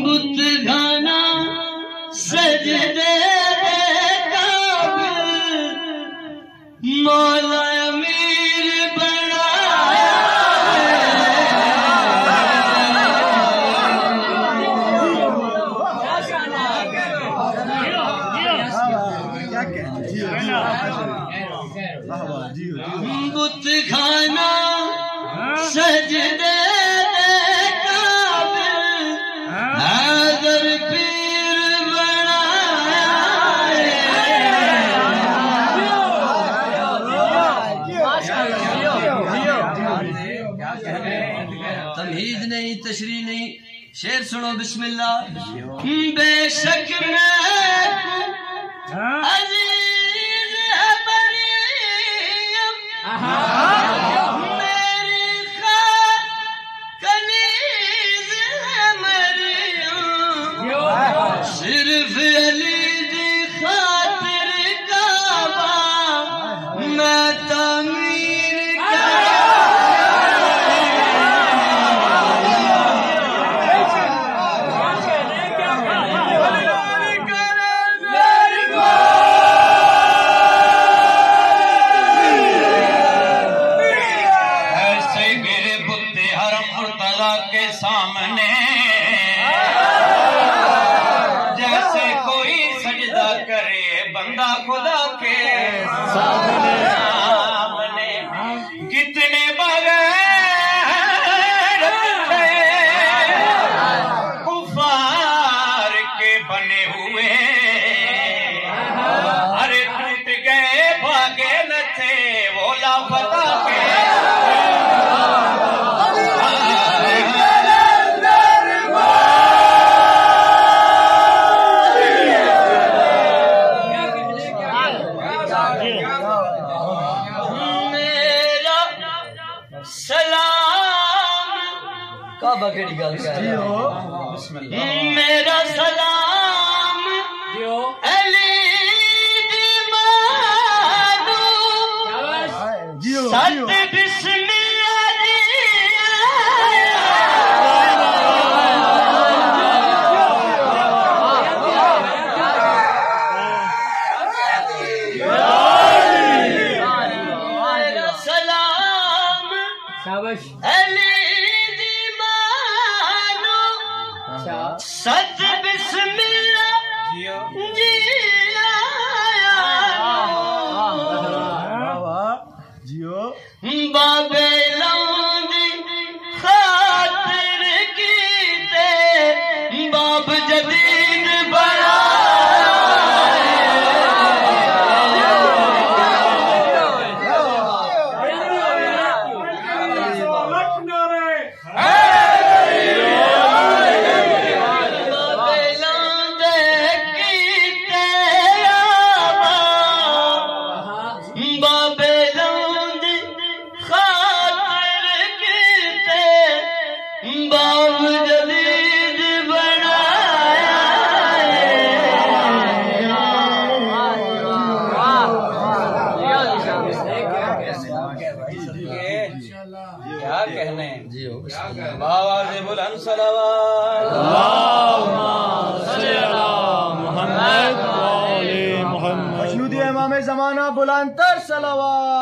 बुत खाना सजदे मौला अमीर बनाया बुत खाना सजदे तमहीद नहीं तशरीह नहीं शेर सुनो बिस्मिल्लाह। बेशक मैं अजीज है मरियम मेरी कनीज है मरियम सिर्फ अली दी खातिर काबा मैं तमीर के सामने जैसे कोई सजदा करे बंदा खुदा के सामने कितने बगैर कुफार के बने हुए अरे टूट गए भागे न थे वो लापता के काबा केड़ी गल कर रहे हो मेरा सलाम अली दी मानो सत बिस्मिल्लाह मेरा सलाम अली सत बिस्मिल्लाह जी जियो बाबे लौंदी खातिर कीते बाब जदीद बड़ा क्या कहने जी हो बाबा से बुलंद सलावत मशहूद इमाम ज़माना बुलंद तर सलावत।